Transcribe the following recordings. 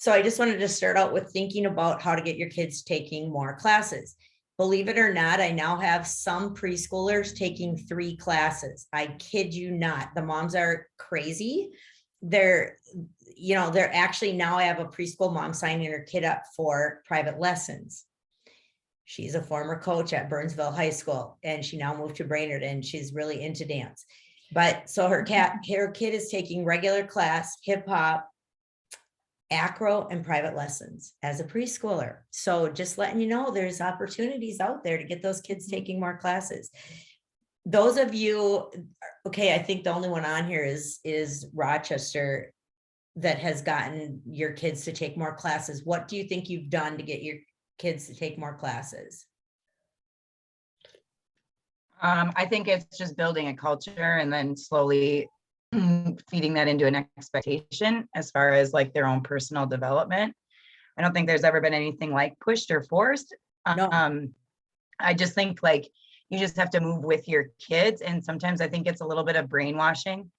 So I just wanted to start out with thinking about how to get your kids taking more classes. Believe it or not, I now have some preschoolers taking 3 classes. I kid you not. The moms are crazy. They're actually, now I have a preschool mom signing her kid up for private lessons. She's a former coach at Burnsville High School, and she now moved to Brainerd, and she's really into dance. But so her kid is taking regular class, hip hop, acro, and private lessons as a preschooler. So just letting you know, there's opportunities out there to get those kids taking more classes. Those of you, okay, I think the only one on here is Rochester that has gotten your kids to take more classes. What do you think you've done to get your kids to take more classes? I think it's just building a culture and then slowly feeding that into an expectation as far as like their own personal development. I don't think there's ever been anything like pushed or forced. No. I just think like you just have to move with your kids. And sometimes I think it's a little bit of brainwashing.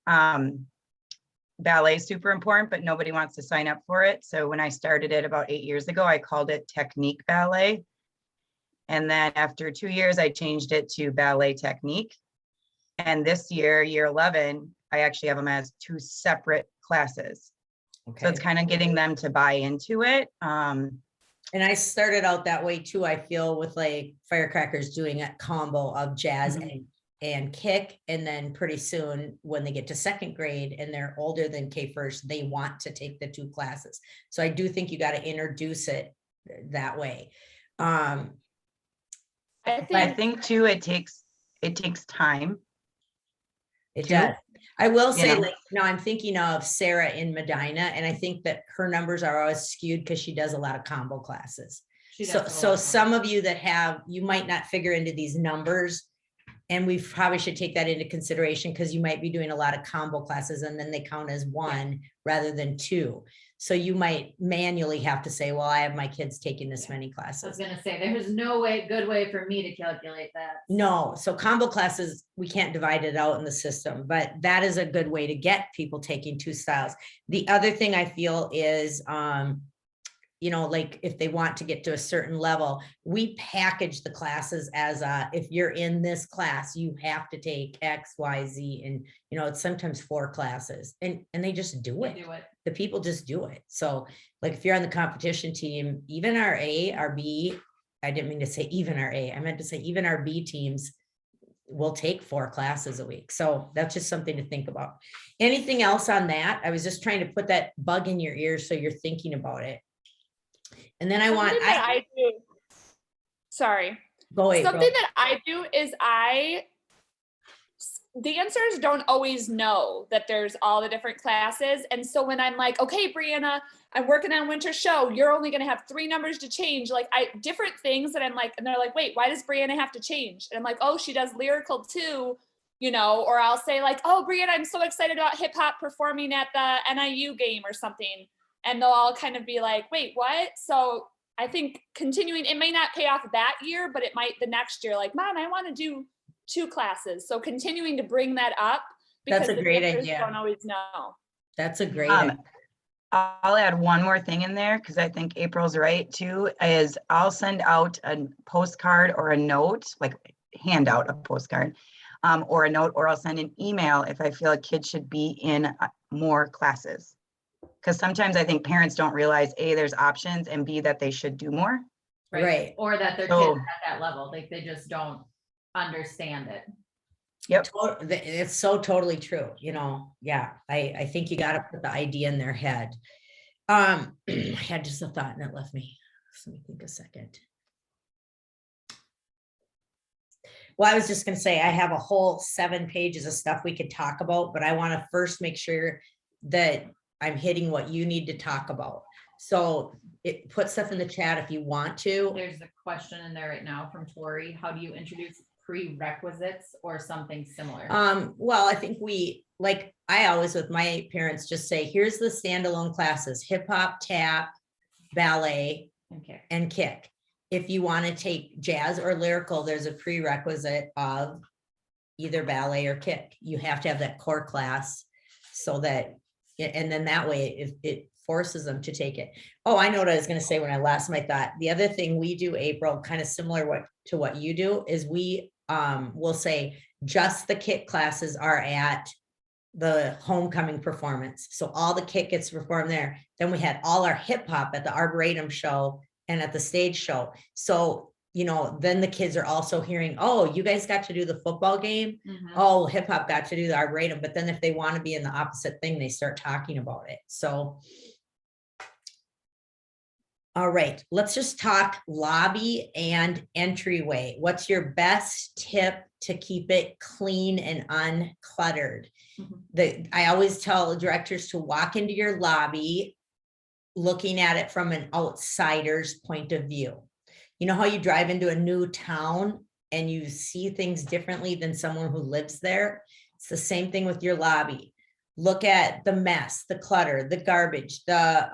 Ballet is super important, but nobody wants to sign up for it. So when I started it about 8 years ago, I called it technique ballet. And then after 2 years, I changed it to ballet technique. And this year, year 11, I actually have them as 2 separate classes. Okay. So it's kind of getting them to buy into it. And I started out that way too. I feel with like Firecrackers doing a combo of jazz and kick. And then pretty soon when they get to 2nd grade and they're older than K first, they want to take the 2 classes. So I do think you got to introduce it that way. I think too, it takes time. It does. I will say, like, now I'm thinking of Sarah in Medina, and I think that her numbers are always skewed because she does a lot of combo classes. So some of you that you might not figure into these numbers, and we probably should take that into consideration because you might be doing a lot of combo classes and then they count as 1 rather than 2. So you might manually have to say, well, I have my kids taking this many classes. I was going to say, there's no good way for me to calculate that. No. So combo classes, we can't divide it out in the system, but that is a good way to get people taking 2 styles. The other thing I feel is, like if they want to get to a certain level, we package the classes as if you're in this class, you have to take X, Y, Z. And, it's sometimes 4 classes and they just do it. The people just do it. So like if you're on the competition team, even our A, our B, I didn't mean to say even our A, I meant to say even our B teams will take 4 classes a week. So that's just something to think about. Anything else on that? I was just trying to put that bug in your ear so you're thinking about it. And then Go ahead, something that I do is dancers don't always know that there's all the different classes. And so when I'm like, okay, Brianna, I'm working on winter show, you're only going to have 3 numbers to change. Like different things that I'm like, and they're like, wait, why does Brianna have to change? And I'm like, oh, she does lyrical too, or I'll say like, oh, Brianna, I'm so excited about hip hop performing at the NIU game or something. And they'll all kind of be like, wait, what? So I think continuing, it may not pay off that year, but it might the next year, like, Mom, I want to do 2 classes. So continuing to bring that up because that's a great idea. Don't always know. That's a great idea. I'll add one more thing in there because I think April's right too, is I'll send out a postcard or a note, like hand out a postcard or a note, or I'll send an email if I feel a kid should be in more classes. Because sometimes I think parents don't realize A, there's options, and B, that they should do more. Right. Or that their kids at that level, like they just don't understand it. Yep. It's so totally true. Yeah, I think you got to put the idea in their head. I had just a thought and it left me. Let me think a second. Well, I was just going to say, I have a whole 7 pages of stuff we could talk about, but I want to first make sure that I'm hitting what you need to talk about. So put stuff in the chat if you want to. There's a question in there right now from Tori. How do you introduce prerequisites or something similar? Well, I think I always with my parents just say, here's the standalone classes, hip hop, tap, ballet, and kick. If you want to take jazz or lyrical, there's a prerequisite of either ballet or kick. You have to have that core class so that And then that way it forces them to take it. Oh, I know what I was gonna say when I lost my thought. The other thing we do, April, kind of similar to what you do, is we will say just the kit classes are at the homecoming performance. So all the kit gets performed there. Then we had all our hip hop at the Arboretum show and at the stage show. So, then the kids are also hearing, oh, you guys got to do the football game. Mhm. Oh, hip hop got to do the Arboretum. But then if they want to be in the opposite thing, they start talking about it. So, all right, let's just talk lobby and entryway. What's your best tip to keep it clean and uncluttered? I always tell directors to walk into your lobby looking at it from an outsider's point of view. You know how you drive into a new town and you see things differently than someone who lives there? It's the same thing with your lobby. Look at the mess, the clutter, the garbage, the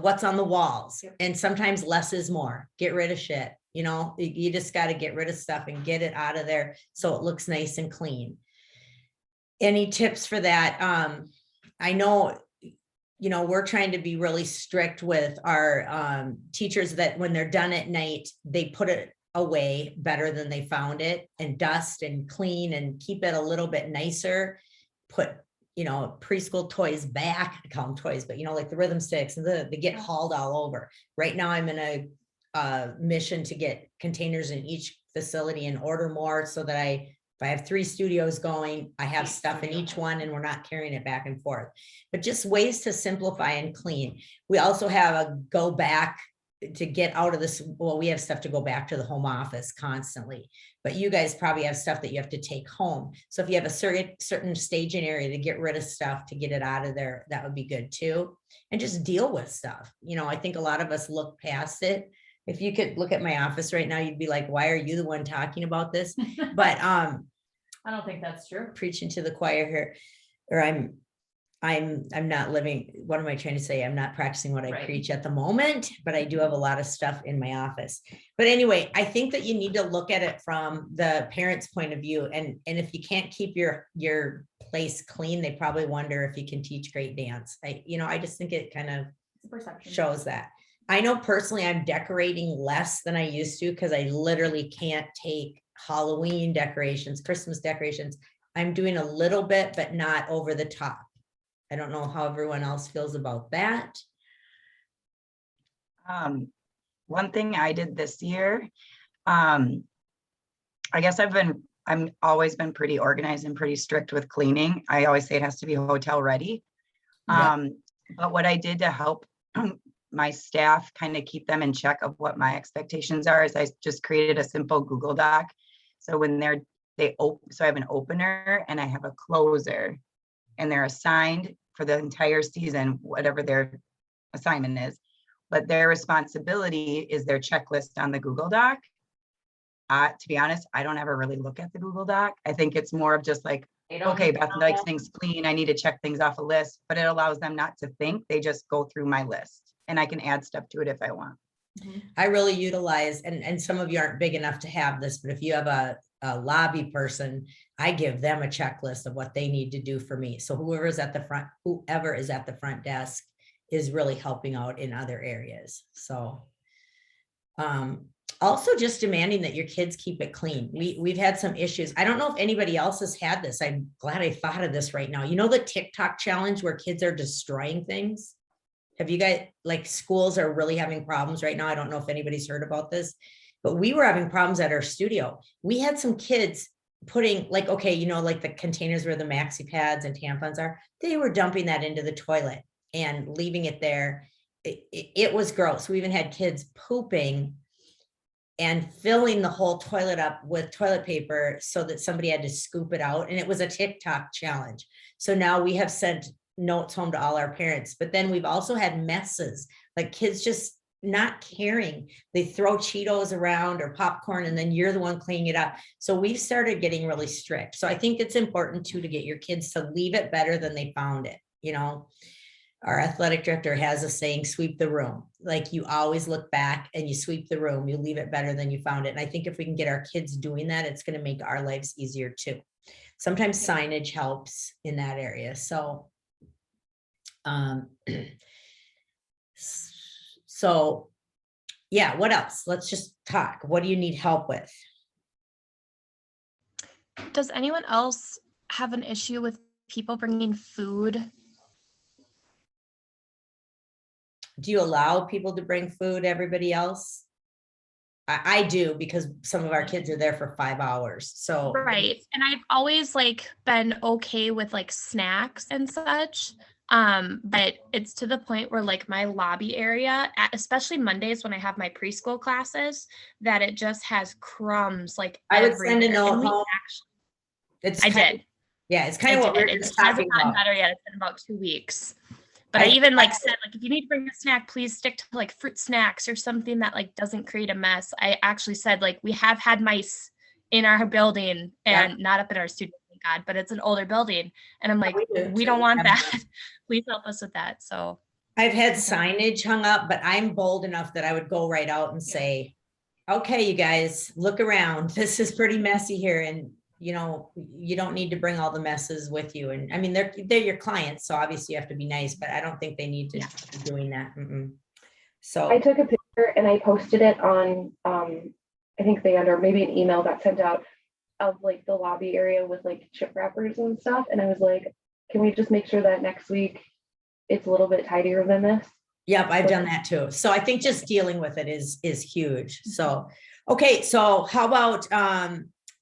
what's on the walls. Yep. And sometimes less is more. Get rid of shit. You just got to get rid of stuff and get it out of there so it looks nice and clean. Any tips for that? I know, we're trying to be really strict with our teachers that when they're done at night, they put it away better than they found it, and dust and clean and keep it a little bit nicer. Put, preschool toys back. I call them toys, but like the rhythm sticks and they get hauled all over. Right now I'm in a mission to get containers in each facility and order more so that if I have 3 studios going, I have stuff in each one and we're not carrying it back and forth. But just ways to simplify and clean. We also have a go back to get out of this. Well, we have stuff to go back to the home office constantly, but you guys probably have stuff that you have to take home. So if you have a certain staging area to get rid of stuff, to get it out of there, that would be good too. And just deal with stuff. I think a lot of us look past it. If you could look at my office right now, you'd be like, why are you the one talking about this? But I don't think that's true. preaching to the choir here, or I'm not living, what am I trying to say? I'm not practicing what I Right. preach at the moment, but I do have a lot of stuff in my office. But anyway, I think that you need to look at it from the parent's point of view. And if you can't keep your place clean, they probably wonder if you can teach great dance. I just think it kind of It's a perception. shows that. I know personally I'm decorating less than I used to because I literally can't take Halloween decorations, Christmas decorations. I'm doing a little bit, but not over the top. I don't know how everyone else feels about that. One thing I did this year, I guess I'm always been pretty organized and pretty strict with cleaning. I always say it has to be hotel ready. Yeah. But what I did to help my staff kind of keep them in check of what my expectations are is I just created a simple Google Doc. So when so I have an opener and I have a closer, and they're assigned for the entire season, whatever their assignment is. But their responsibility is their checklist on the Google Doc. To be honest, I don't ever really look at the Google Doc. I think it's more of just like, They don't okay, need to Beth know likes that. things clean. I need to check things off a list, but it allows them not to think. They just go through my list and I can add stuff to it if I want. I really utilize, and some of you aren't big enough to have this, but if you have a lobby person, I give them a checklist of what they need to do for me. So whoever is at the front desk is really helping out in other areas. So also just demanding that your kids keep it clean. We've had some issues. I don't know if anybody else has had this. I'm glad I thought of this right now. The TikTok challenge where kids are destroying things? Have you guys, like, schools are really having problems right now? I don't know if anybody's heard about this, but we were having problems at our studio. We had some kids putting, like, okay, like the containers where the maxi pads and tampons are, they were dumping that into the toilet and leaving it there. It was gross. We even had kids pooping and filling the whole toilet up with toilet paper so that somebody had to scoop it out. And it was a TikTok challenge. So now we have sent notes home to all our parents, but then we've also had messes, like kids just not caring. They throw Cheetos around or popcorn, and then you're the one cleaning it up. So we've started getting really strict. So I think it's important too, to get your kids to leave it better than they found it. Our athletic director has a saying, sweep the room. Like, you always look back and you sweep the room, you leave it better than you found it. And I think if we can get our kids doing that, it's going to make our lives easier too. sometimes signage helps in that area. So, so yeah, what else? Let's just talk. What do you need help with? Does anyone else have an issue with people bringing food? Do you allow people to bring food, everybody else? I do, because some of our kids are there for 5 hours, so. Right. And I've always like been okay with like snacks and such. But it's to the point where like my lobby area, especially Mondays when I have my preschool classes, that it just has crumbs like I would send a everywhere. note And we home. actually, It's I kind of, did. yeah, it's kind of I what we're did. It just hasn't talking gotten about. better yet. It's been about 2 weeks. But I even like said, like, if you need to bring a snack, please stick to like fruit snacks or something that like doesn't create a mess. I actually said, like, we have had mice in our building and not up in our studio, thank God, but it's an older building. And I'm like, we don't want that. Please help us with that. So I've had signage hung up, but I'm bold enough that I would go right out and say, okay, you guys, look around. This is pretty messy here. And you know, you don't need to bring all the messes with you. And I mean, they're your clients, so obviously you have to be nice, but I don't think they need to be doing that. So I took a picture and I posted it on, I think or maybe an email got sent out of like the lobby area with like chip wrappers and stuff. And I was like, can we just make sure that next week it's a little bit tidier than this? yep, I've done that too. So I think just dealing with it is huge. So, okay. So how about,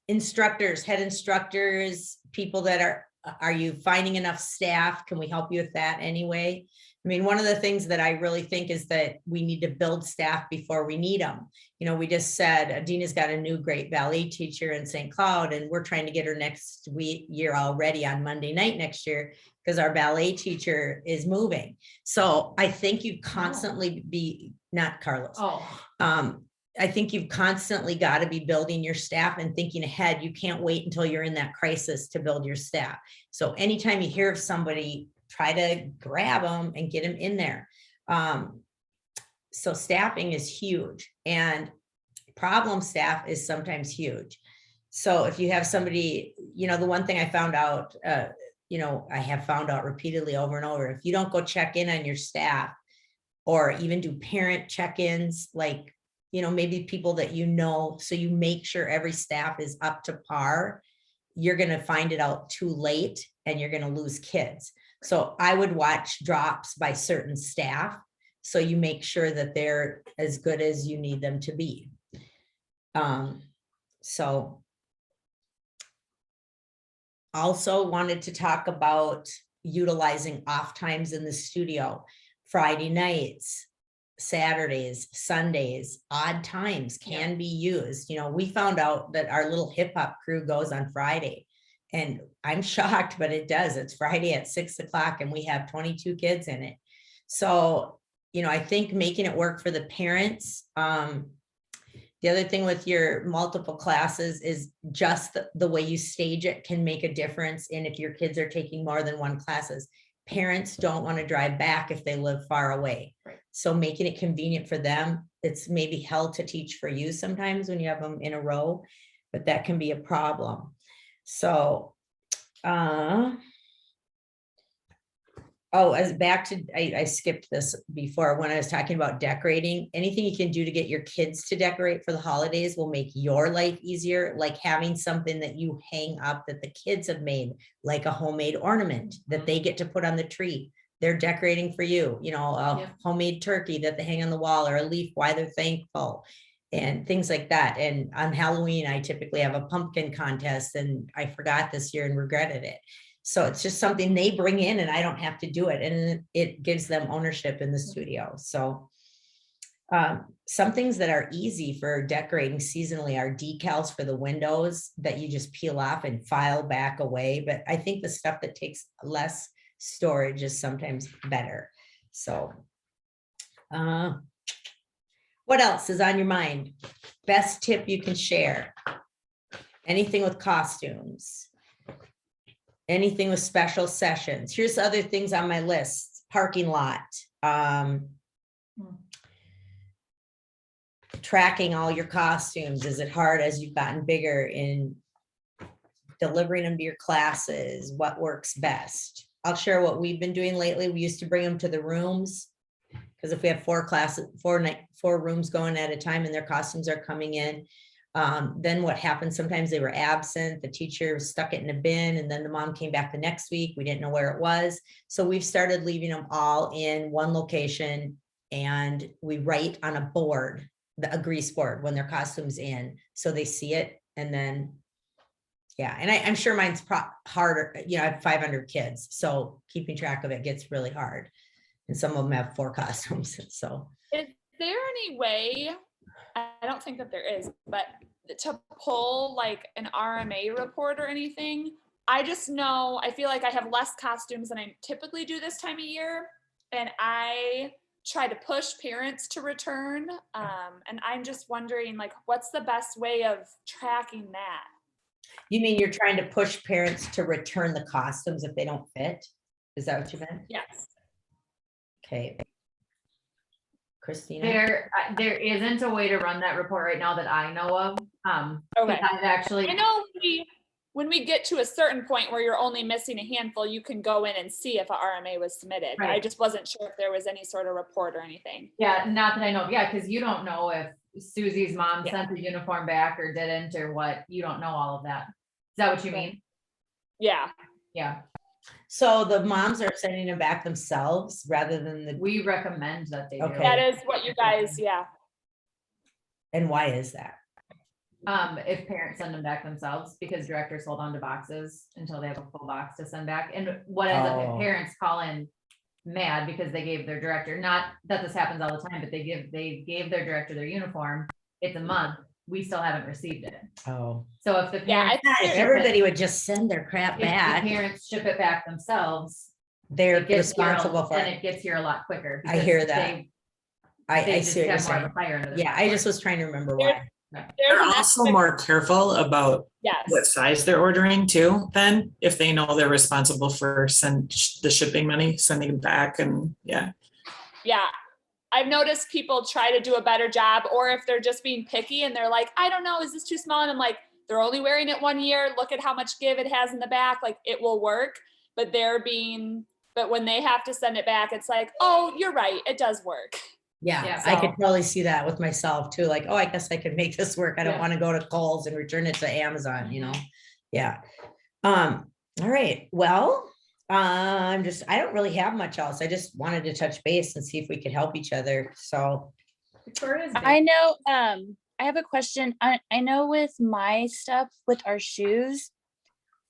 instructors, head instructors, people that are you finding enough staff? Can we help you with that anyway? I mean, one of the things that I really think is that we need to build staff before we need them. You know, we just said Adina's got a new great ballet teacher in St. Cloud, and we're trying to get her next year already on Monday night next year, because our ballet teacher is moving. So I think you constantly be, not Carlos. I think you've constantly got to be building your staff and thinking ahead. You can't wait until you're in that crisis to build your staff. So anytime you hear of somebody, try to grab them and get them in there. So staffing is huge, and problem staff is sometimes huge. So if you have somebody, you know, the one thing I found out, you know, I have found out repeatedly over and over, if you don't go check in on your staff or even do parent check-ins, like, you know, maybe people that you know, so you make sure every staff is up to par, you're going to find it out too late and you're going to lose kids. So I would watch drops by certain staff, so you make sure that they're as good as you need them to be. So also wanted to talk about utilizing off times in the studio, Friday nights, Saturdays, Sundays, odd times can be used. You know, we found out that our little hip hop crew goes on Friday, and I'm shocked, but it does. It's Friday at 6 o'clock and we have 22 kids in it. So, you know, I think making it work for the parents. The other thing with your multiple classes is just the way you stage it can make a difference in if your kids are taking more than one classes. Parents don't want to drive back if they live far away. Right. So making it convenient for them, it's maybe hell to teach for you sometimes when you have them in a row, but that can be a problem. So, as back to, I skipped this before when I was talking about decorating. Anything you can do to get your kids to decorate for the holidays will make your life easier, like having something that you hang up that the kids have made, like a homemade ornament that they get to put on the tree. They're decorating for you, you know, a homemade turkey that they hang on the wall, or a leaf, why they're thankful, and things like that. And on Halloween, I typically have a pumpkin contest, and I forgot this year and regretted it. So it's just something they bring in and I don't have to do it. And it gives them ownership in the studio. So some things that are easy for decorating seasonally are decals for the windows that you just peel off and file back away. But I think the stuff that takes less storage is sometimes better. So what else is on your mind? Best tip you can share? Anything with costumes? Anything with special sessions? Here's other things on my list. Parking lot. Tracking all your costumes. Is it hard as you've gotten bigger in delivering them to your classes, what works best. I'll share what we've been doing lately. We used to bring them to the rooms. Because if we have 4 classes, 4 rooms going at a time and their costumes are coming in, then what happened, sometimes they were absent, the teacher stuck it in a bin, and then the mom came back the next week, we didn't know where it was. So we've started leaving them all in one location, and we write on a board, a grease board, when their costume's in, so they see it. And then, yeah, and I'm sure mine's harder, you know, I have 500 kids, so keeping track of it gets really hard. And some of them have 4 costumes, so. Is there any way, I don't think that there is, but to pull like an RMA report or anything? I just know, I feel like I have less costumes than I typically do this time of year. And I try to push parents to return. And I'm just wondering, like, what's the best way of tracking that? You mean you're trying to push parents to return the costumes if they don't fit? Is that what you meant? Yes. Okay. Christina? There isn't a way to run that report right now that I know of. Okay. I've actually, I know when we get to a certain point where you're only missing a handful, you can go in and see if a RMA was submitted. I Right. just wasn't sure if there was any sort of report or anything. yeah, not that I know of. Yeah, because you don't know if Susie's mom Yeah. sent the uniform back or didn't or what. You don't know all of that. Is that what you mean? Yeah. Yeah, So the moms are sending them back themselves rather than the, we recommend that they do. Okay. That is what you guys, yeah. and why is that? If parents send them back themselves, because directors hold on to boxes until they have a full box to send back. And what ends up, Oh. if parents call in mad because they gave their director, not that this happens all the time, but they gave their director their uniform, it's a month, we still haven't received it. Oh, So if the Yeah, parents, God, if everybody would just send their crap if the back, parents ship it back themselves, they're it gets here, responsible for and it. it gets here a lot quicker. I hear because that. They I just see what you're have more of a saying. fire under their Yeah, I just was trying to remember why. There's They're an also estimate- more careful about what Yes. size they're ordering too, then if they know they're responsible for the shipping money, sending it back, and yeah. Yeah. I've noticed people try to do a better job, or if they're just being picky and they're like, I don't know, is this too small? And I'm like, they're only wearing it 1 year. Look at how much give it has in the back. Like, it will work. But when they have to send it back, it's like, oh, you're right. It does work. Yeah, Yeah. I could So- totally see that with myself too. Like, oh, I guess I could make this work. I don't Yeah. want to go to Kohl's and return it to Amazon, you know? Yeah. All right. Well, I don't really have much else. I just wanted to touch base and see if we could help each other. So, Victoria's I big. know, I have a question. I know with my stuff with our shoes.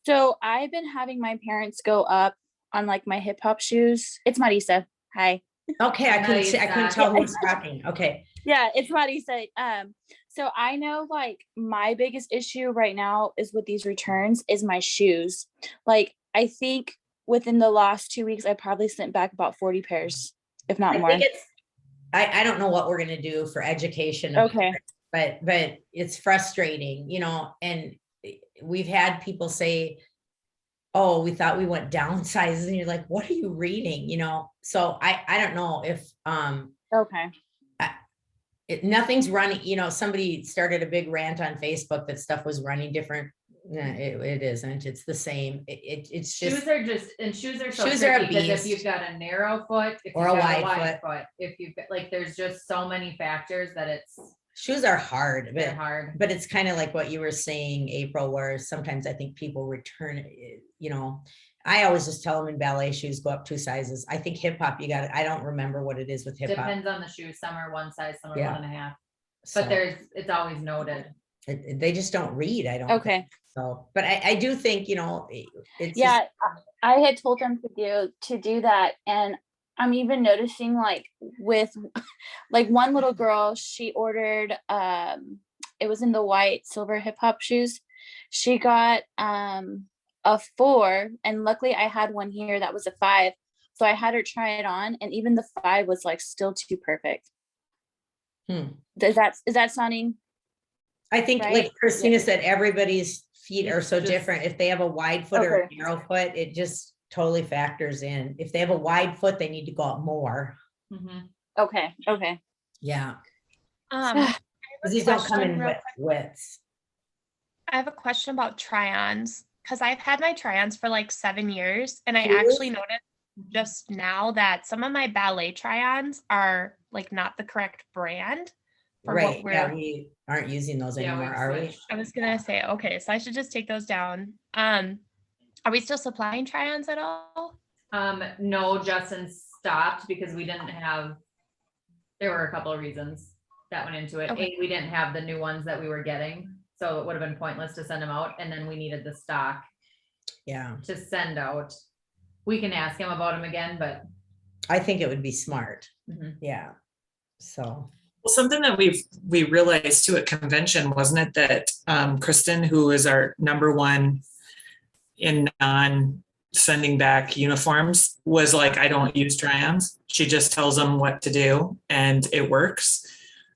So I've been having my parents go up on like my hip hop shoes. It's Marisa. Hi. okay, I couldn't see, I couldn't Marisa. tell who was talking. Okay. Yeah, it's Marisa. So I know like my biggest issue right now is with these returns is my shoes. Like I think within the last 2 weeks, I probably sent back about 40 pairs, if not I more. think it's, I don't know what we're gonna do for education. of Okay. But it's frustrating, you know, and we've had people say, oh, we thought we went downsizes, and you're like, what are you reading? You know, so I don't know if, Okay. nothing's running, you know, somebody started a big rant on Facebook that stuff was running different. Nah, it isn't, it's the same. It's Shoes just, are just, and shoes are so Shoes are a tricky, because if beast. you've got a narrow foot, if Or you've a got a wide wide foot, if you've got, like, there's just so many factors that shoes are hard, they're but hard. but it's kind of like what you were saying, April, where sometimes I think people return it, you know, I always just tell them in ballet shoes, go up 2 sizes. I think hip hop, you got it. I don't remember what it is with hip hop. Depends on the shoe, some are one size, some are Yeah. 1.5, So but it's always noted. they just don't read, I don't think. Okay. So, but I do think, you know, it's Yeah, just, I had told them to do that, and I'm even noticing like with like one little girl, she ordered it was in the white silver hip hop shoes. She got a 4, and luckily I had one here that was a 5. So I had her try it on, and even the 5 was like still too perfect. Is that sounding I think right? like Christina said, everybody's feet are It's so just- different. If they have a wide foot or a Okay. narrow foot, it just totally factors in. If they have a wide foot, they need to go up more. Mhm. okay? Okay. Yeah, I have a because these don't come question in real widths. I have a question about try-ons. because I've had my try-ons for like 7 years, and I Really? actually noticed just now that some of my ballet try-ons are like not the correct brand for what Right, yeah, we're. we aren't using those Yeah, anymore, we've are we? switched. I was gonna say, okay, so I should just take those down. Are we still supplying try-ons at all? No, Justin stopped because we didn't have, there were a couple of reasons that went into it. Okay. A, we didn't have the new ones that we were getting, so it would have been pointless to send them out, and then we needed the stock Yeah, to send out. We can ask him about them again, but I think it would be smart. Mhm. Yeah. So, Well, something that we realized too at convention, wasn't it, that Kristen, who is our number one in sending back uniforms, was like, I don't use try-ons. She just tells them what to do and it works.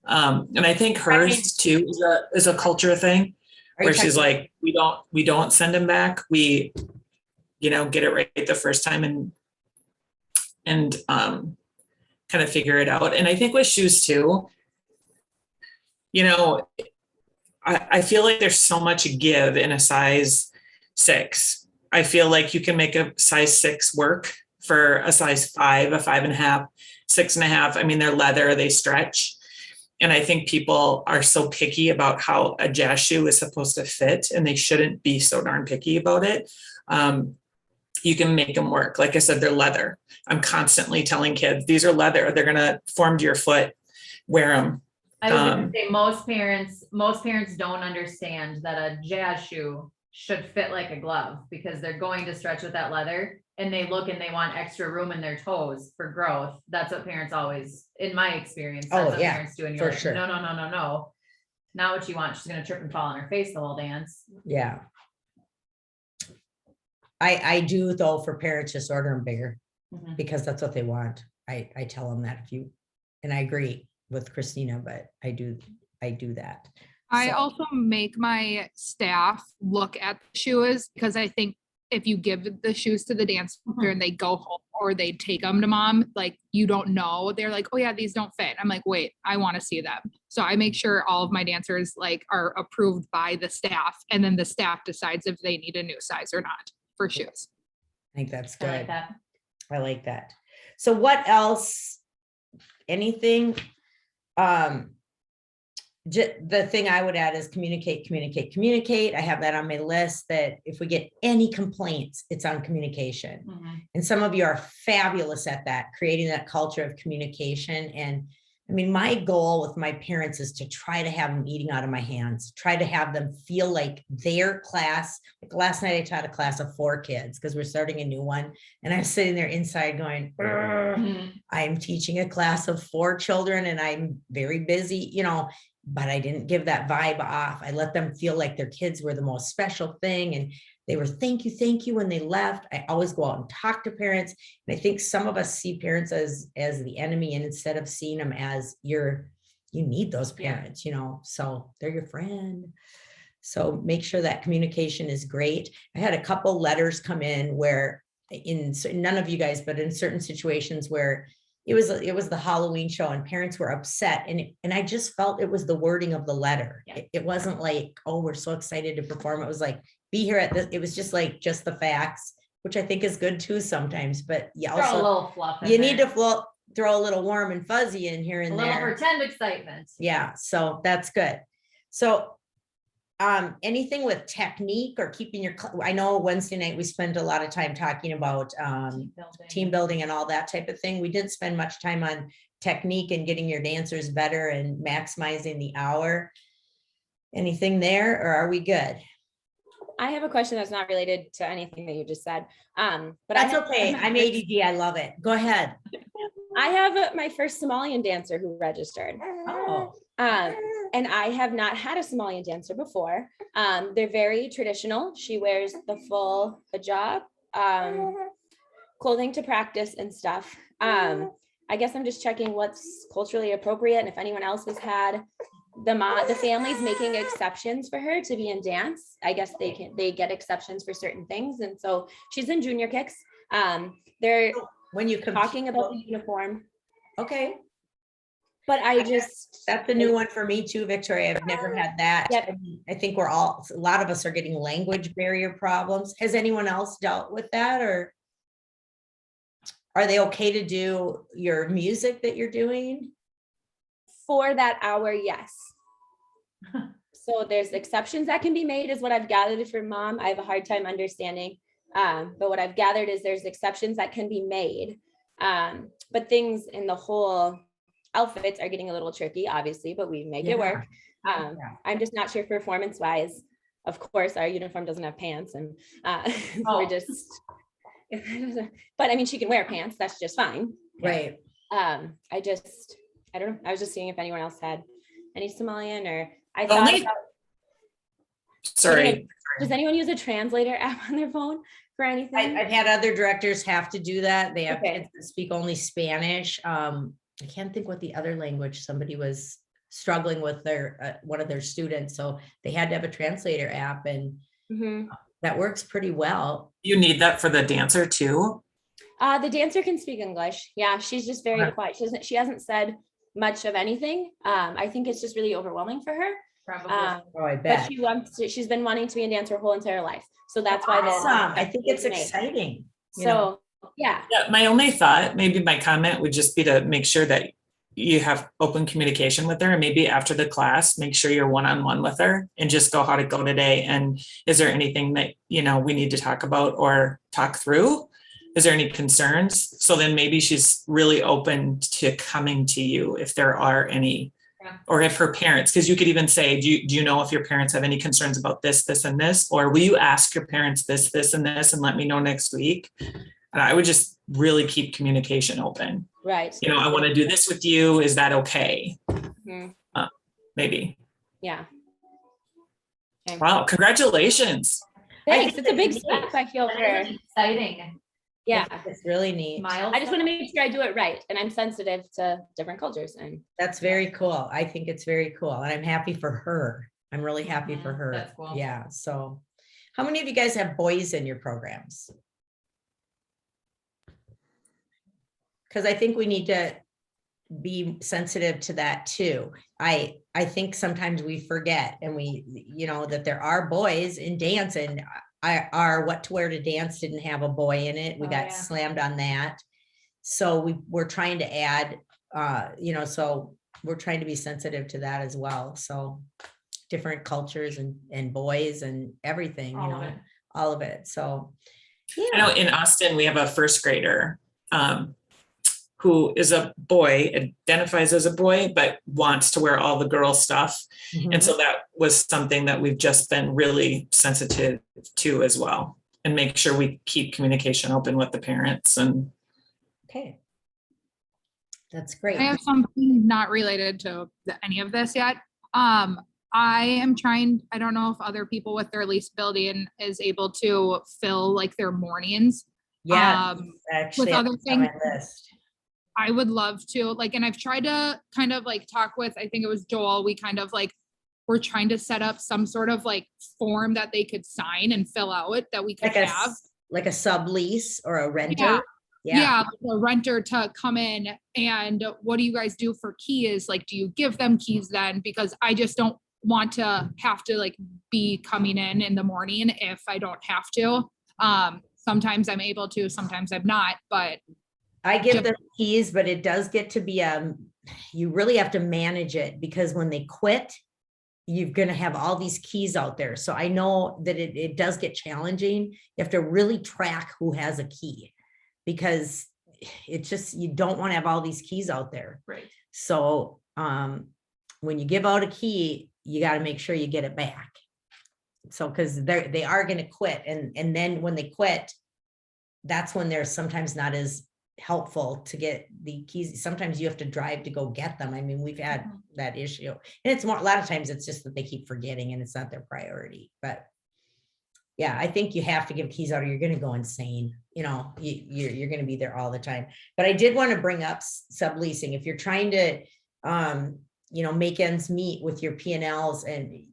And I think hers too is a culture thing are you where she's talking- like, we don't send them back. We, get it right the first time and kind of figure it out. And I think with shoes too, I feel like there's so much give in a size 6. I feel like you can make a size 6 work for a size 5, a 5.5, 6.5. I mean, they're leather, they stretch. And I think people are so picky about how a jazz shoe is supposed to fit, and they shouldn't be so darn picky about it. You can make them work. Like I said, they're leather. I'm constantly telling kids, these are leather. They're going to form to your foot. Wear them. I was gonna say most parents don't understand that a jazz shoe should fit like a glove because they're going to stretch with that leather, and they look and they want extra room in their toes for growth. That's what parents always, in my experience, that's what yeah, parents do. And for you're like, sure. no. Not what you want. She's gonna trip and fall on her face the whole dance. Yeah. I do though, for parents, just order them bigger Mhm. because that's what they want. I tell them that and I agree with Christina, but I do that. I So- also make my staff look at the shoes because I think if you give the shoes to the dancer and they go home or they take them to mom, like you don't know, they're like, oh yeah, these don't fit. I'm like, wait, I want to see them. So I make sure all of my dancers like are approved by the staff, and then the staff decides if they need a new size or not for shoes. I think that's I like good. that. I like that. So what else? Anything? The thing I would add is communicate. I have that on my list, that if we get any complaints, it's on communication. Mhm. And some of you are fabulous at that, creating that culture of communication. And I mean, my goal with my parents is to try to have them eating out of my hands, try to have them feel like their class. Like last night I taught a class of 4 kids because we're starting a new one. And I was sitting there inside going, "Ugh." Mhm. I'm teaching a class of 4 children and I'm very busy, but I didn't give that vibe off. I let them feel like their kids were the most special thing. And they were, thank you when they left. I always go out and talk to parents. And I think some of us see parents as the enemy, and instead of seeing them as you need those parents, so they're your friend. So make sure that communication is great. I had a couple letters come in where none of you guys, but in certain situations where it was the Halloween show and parents were upset, and I just felt it was the wording of the letter. Yeah. It wasn't like, oh, we're so excited to perform. It was like, be here at this. It was just like just the facts, which I think is good too sometimes. But you Throw a also little fluff in you need there. to throw a little warm and fuzzy in here A and little there. pretend excitement. Yeah, so that's good. So anything with technique or keeping I know Wednesday night we spent a lot of time talking about team building and all that type of thing. We didn't spend much time on technique and getting your dancers better and maximizing the hour. Anything there, or are we good? I have a question that's not related to anything that you just said. But That's okay. I'm ADD. I love it. Go ahead. I have my first Somalian dancer who registered. Oh, And I have not had a Somalian dancer before. They're very traditional. She wears the full hijab, clothing to practice and stuff. I guess I'm just checking what's culturally appropriate, and if anyone else has had the family's making exceptions for her to be in dance. I guess they get exceptions for certain things, and so she's in junior kicks. They're when you talking about the uniform. Okay. But I just. That's a new one for me too, Victoria. I've never had that. Yep. I mean, I think a lot of us are getting language barrier problems. Has anyone else dealt with that, or are they okay to do your music that you're doing? For that hour, yes. So there's exceptions that can be made is what I've gathered from mom. I have a hard time understanding. But what I've gathered is there's exceptions that can be made. But things in the whole outfits are getting a little tricky, obviously, but we make it work. I'm just not sure performance wise. Of course, our uniform doesn't have pants and we're just, but I mean, she can wear pants. That's just fine. Right. I don't know. I was just seeing if anyone else had any Somalian or I thought about, Sorry. does anyone use a translator app on their phone for anything? I've had other directors have to do that. They have Okay. kids that speak only Spanish. I can't think what the other language somebody was struggling with their one of their students. So they had to have a translator app, and Mhm. that works pretty well. You need that for the dancer too? The dancer can speak English. Yeah, she's just very Okay. quiet. She hasn't said much of anything. I think it's just really overwhelming for her. Probably. Oh, I But bet. she's been wanting to be a dancer her whole entire life. So that's why Awesome. I think it's made. exciting. You know? So yeah, Yeah, my only thought, maybe my comment would just be to make sure that you have open communication with her, and maybe after the class, make sure you're one-on-one with her and just go, how'd it go today? And is there anything that, we need to talk about or talk through? Is there any concerns? So then maybe she's really open to coming to you if there are any, Yeah. or if her parents, because you could even say, do you know if your parents have any concerns about this, this, and this? Or will you ask your parents this, this, and this, and let me know next week? And I would just really keep communication open. right. I want to do this with you. Is that okay? Mhm. Maybe. Yeah. Okay. Wow. Congratulations. Thanks. think It's a big it's step, I feel, for her. Exciting. Yeah. It's really neat. I just want to make sure I do it right. And I'm sensitive to different cultures. And That's very cool. I think it's very cool. And I'm happy for her. I'm really happy for Mhm, her. that's cool. Yeah. So how many of you guys have boys in your programs? Because I think we need to be sensitive to that too. I think sometimes we forget, and that there are boys in dance, and our What to Wear to Dance didn't have a boy in it. We Oh, got yeah. slammed on that. So we're trying to add, so we're trying to be sensitive to that as well. So different cultures and boys and everything, All of it. all of it. So I know in Austin, we have a first grader who is a boy, identifies as a boy, but wants to wear all the girl stuff. And so that was something that we've just been really sensitive to as well, and make sure we keep communication open with the parents. And okay. That's great. I have something not related to any of this yet. I am trying, I don't know if other people with their lease building is able to fill like their mornings. Yeah, actually with other it's on my things. list. I would love to and I've tried to kind of talk with, I think it was Joel, we kind of we're trying to set up some sort of form that they could sign and fill out that we could have. Like a sublease or a renter. Yeah, like a renter to come in. And what do you guys do for keys? Do you give them keys then? Because I just don't want to have to be coming in the morning if I don't have to. Sometimes I'm able to, sometimes I'm not, but I give them keys, but it does get to be, you really have to manage it, because when they quit, you're going to have all these keys out there. So I know that it does get challenging. You have to really track who has a key, because it's just, you don't want to have all these keys out there. Right. So when you give out a key, you got to make sure you get it back. So, because they are going to quit. And then when they quit, that's when they're sometimes not as helpful to get the keys. Sometimes you have to drive to go get them. I mean, we've had that issue, and it's more, a lot of times it's just that they keep forgetting and it's not their priority. But yeah, I think you have to give keys out or you're going to go insane. You're going to be there all the time. But I did want to bring up subleasing. If you're trying to, make ends meet with your P&Ls, and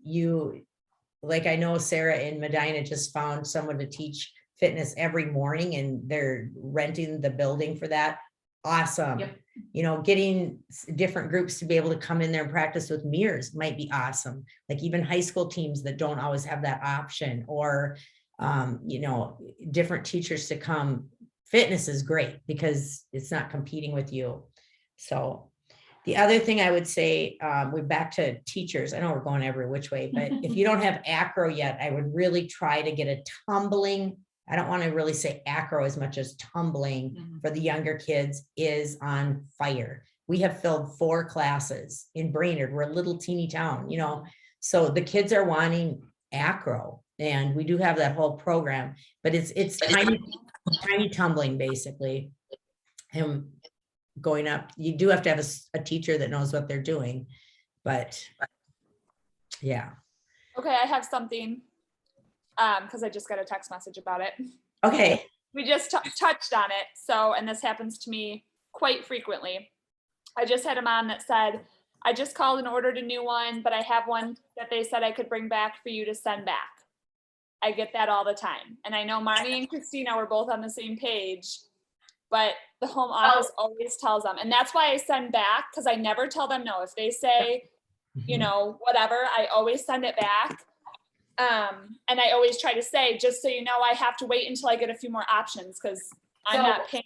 I know Sarah in Medina just found someone to teach fitness every morning, and they're renting the building for that. awesome. Yep. You know, getting different groups to be able to come in there and practice with mirrors might be awesome. Like even high school teams that don't always have that option, or, you know, different teachers to come. Fitness is great because it's not competing with you. So the other thing I would say, we're back to teachers. I know we're going every which way, but if you don't have acro yet, I would really try to get a tumbling. I don't want to really say acro as much as tumbling for the younger kids is on fire. We have filled 4 classes in Brainerd. We're a little teeny town, you know, so the kids are wanting acro, and we do have that whole program, but it's tiny tumbling basically. Him going up, you do have to have a teacher that knows what they're doing, but yeah. Okay, I have something, because I just got a text message about it. Okay. We just touched on it. So, and this happens to me quite frequently. I just had a mom that said, I just called and ordered a new one, but I have one that they said I could bring back for you to send back. I get that all the time. And I know Marnie and Christina were both on the same page, but the home office always tells them. And that's why I send back, because I never tell them no. If they say, you know, whatever, I always send it back. And I always try to say, just so you know, I have to wait until I get a few more options, because I'm not paying.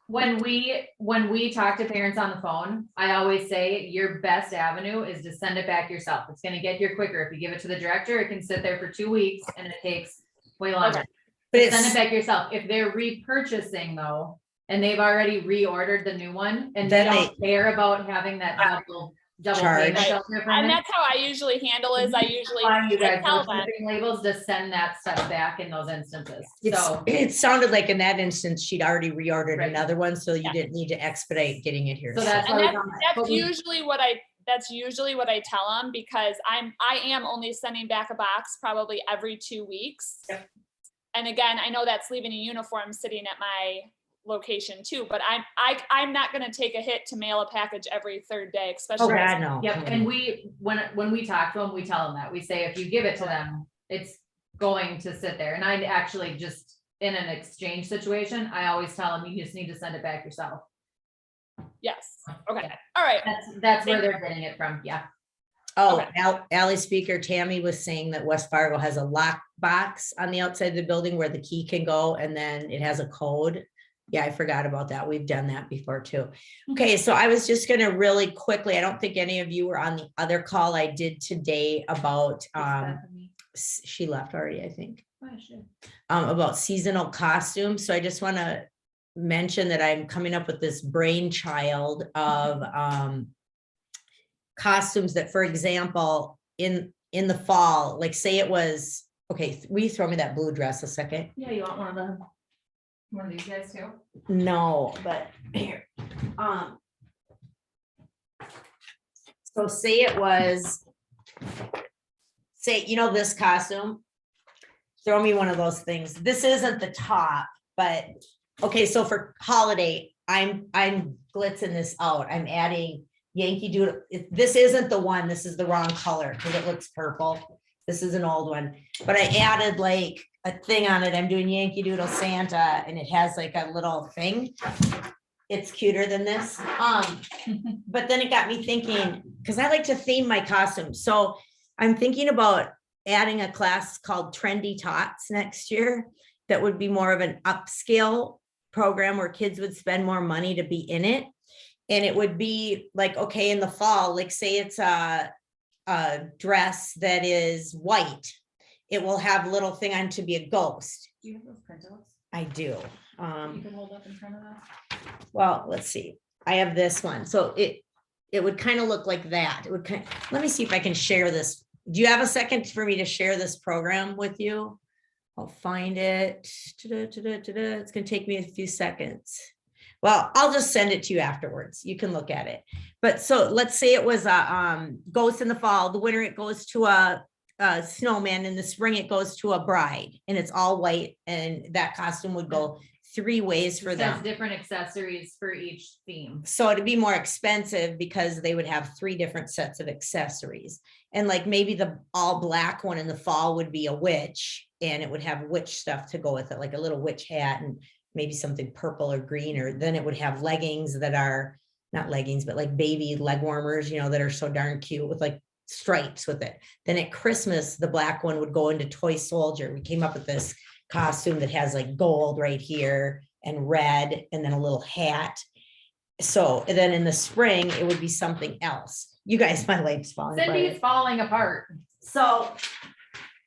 When we talk to parents on the phone, I always say your best avenue is to send it back yourself. It's going to get here quicker. If you give it to the director, it can sit there for 2 weeks and it takes way longer. But send it back yourself. If they're repurchasing though, and they've already reordered the new one, and they don't care about having that double charge. payment. And that's how I usually handle is I usually you guys tell are them. labels to send that stuff back in those instances. So it sounded like in that instance, she'd already reordered Right. another one, so you Yeah. didn't need to expedite getting it here. So that's And why that's usually what I tell them, because I am only sending back a box probably every 2 weeks. Yep. And again, I know that's leaving a uniform sitting at my location too, but I'm not going to take a hit to mail a package every 3rd day, especially. Oh, God, no. Yep, and when we talk to them, we tell them that, we say, if you give it to them, it's going to sit there. And I actually just, in an exchange situation, I always tell them, you just need to send it back yourself. Yes. Okay. All right. That's where they're getting it from. Yeah. Oh, Okay. Ally Speaker Tammy was saying that West Fargo has a lock box on the outside of the building where the key can go, and then it has a code. Yeah, I forgot about that. We've done that before too. Okay, so I was just gonna really quickly, I don't think any of you were on the other call I did today about, she left already, I think. About seasonal costumes. So I just wanna mention that I'm coming up with this brainchild of costumes that, for example, in the fall, like say it was, okay, will you throw me that blue dress a second? Yeah, you want one of these guys too? No, but here, so say it was, say, you know, this costume, throw me one of those things. This isn't the top, but okay, so for holiday, I'm glitzing this out. I'm adding Yankee Doodle. This isn't the one, this is the wrong color because it looks purple. This is an old one, but I added like a thing on it. I'm doing Yankee Doodle Santa, and it has like a little thing. It's cuter than this. But then it got me thinking, because I like to theme my costumes. So I'm thinking about adding a class called Trendy Tots next year. That would be more of an upscale program where kids would spend more money to be in it. And it would be like, okay, in the fall, like say it's a dress that is white. It will have a little thing on to be a ghost. Do you have those printouts? I do. You can hold up in front of us. Well, let's see. I have this one. So it would kind of look like that. It would let me see if I can share this. Do you have a second for me to share this program with you? I'll find it. It's going to take me a few seconds. Well, I'll just send it to you afterwards. You can look at it. But so let's say it was a ghost in the fall. The winter, it goes to a snowman. In the spring, it goes to a bride, and it's all white. And that costume would go 3 ways for them. Different accessories for each theme. So it'd be more expensive because they would have 3 different sets of accessories. And like maybe the all black one in the fall would be a witch, and it would have witch stuff to go with it, like a little witch hat and maybe something purple or green, or then it would have leggings that are not leggings, but like baby leg warmers, you know, that are so darn cute with like stripes with it. Then at Christmas, the black one would go into toy soldier. We came up with this costume that has like gold right here and red, and then a little hat. So and then in the spring, it would be something else. You guys, my legs falling Cindy's apart. falling apart So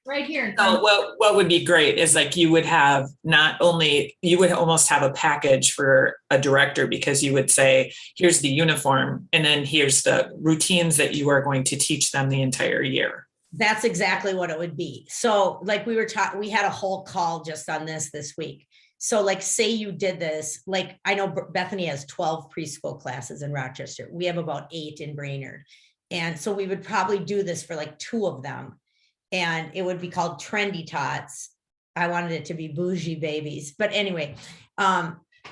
right here. So what would be great is like you would have not only, you would almost have a package for a director, because you would say, here's the uniform, and then here's the routines that you are going to teach them the entire year. that's exactly what it would be. So like we were talking, we had a whole call just on this week. So like, say you did this, like I know Bethany has 12 preschool classes in Rochester. We have about 8 in Brainerd. And so we would probably do this for like 2 of them. And it would be called Trendy Tots. I wanted it to be Bougie Babies. But anyway,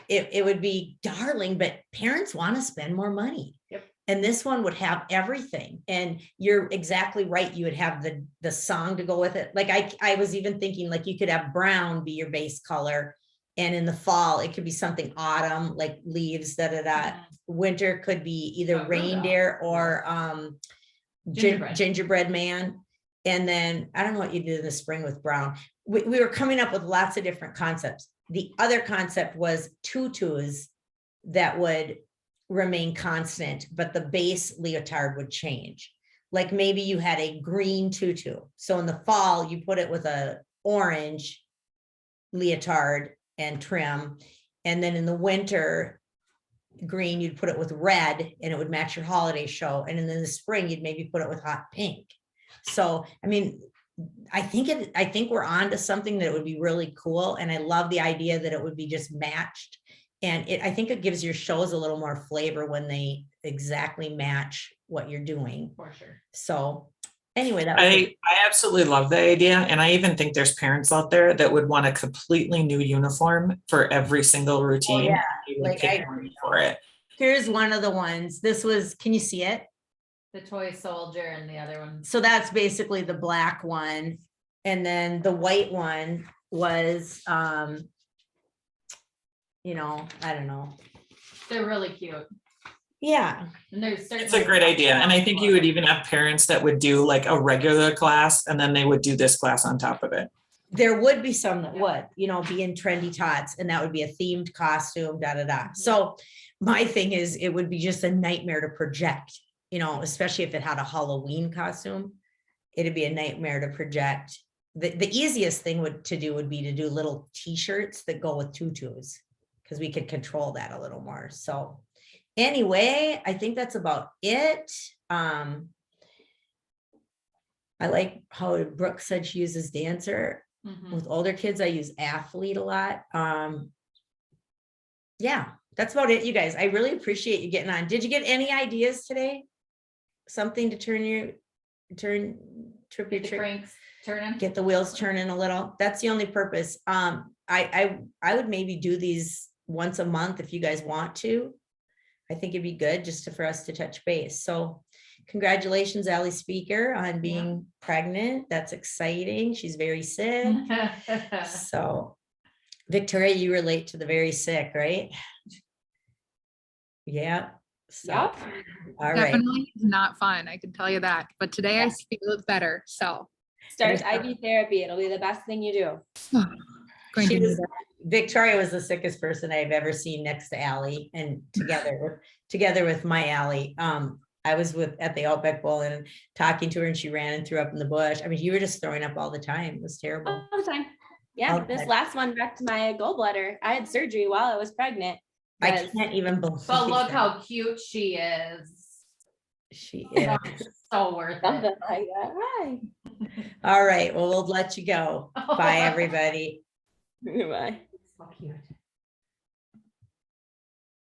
it would be darling, but parents want to spend more money. Yep. And this one would have everything. And you're exactly right. You would have the song to go with it. Like I was even thinking like you could have brown be your base color. And in the fall, it could be something autumn, like leaves, Winter could be either reindeer or gingerbread man. And then I don't know what you do in the spring with brown. We were coming up with lots of different concepts. The other concept was tutus that would remain constant, but the base leotard would change. Like maybe you had a green tutu. So in the fall, you put it with a orange leotard and trim. And then in the winter, green, you'd put it with red and it would match your holiday show. And then in the spring, you'd maybe put it with hot pink. So, I mean, I think we're on to something that would be really cool. And I love the idea that it would be just matched. And I think it gives your shows a little more flavor when they exactly match what you're doing. For sure. So anyway, I absolutely love the idea. And I even think there's parents out there that would want a completely new uniform for every single routine. yeah. They would Like, pay money for it. Here's one of the ones. This was, can you see it? The toy soldier and the other one. So that's basically the black one. And then the white one was, you know, I don't know. They're really cute. Yeah. And there's It's a great idea. And I think you would even have parents that would do like a regular class and then they would do this class on top of it. There would be some that would, you know, be in Trendy Tots, and that would be a themed costume, So my thing is, it would be just a nightmare to project, you know, especially if it had a Halloween costume. It'd be a nightmare to project. The easiest thing to do would be to do little t-shirts that go with tutus, because we could control that a little more. So anyway, I think that's about it. I like how Brooke said she uses dancer. With older kids, I use athlete a lot. Yeah, that's about it, you guys. I really appreciate you getting on. Did you get any ideas today? Something to trip your trick, cranks turning. get the wheels turning a little. That's the only purpose. I would maybe do these once a month if you guys want to. I think it'd be good just for us to touch base. So congratulations, Allie Speaker, on being pregnant. That's exciting. She's very sick. So Victoria, you relate to the very sick, right? Yeah. So, Yep. all right. Definitely not fun. I can tell you that. But today I feel better. So Start IV therapy. It'll be the best thing you do. going to do that. Victoria was the sickest person I've ever seen next to Allie, and together with my Allie. I was at the Outback Bowl and talking to her, and she ran and threw up in the bush. I mean, you were just throwing up all the time. It was terrible. All the time. Yeah, Okay. this last one wrecked my gallbladder. I had surgery while I was pregnant. I because- can't even believe But look that. how cute she is. She is. So worth Something it. like that. Right. All right. Well, we'll let you go. Bye, everybody. Bye. So cute.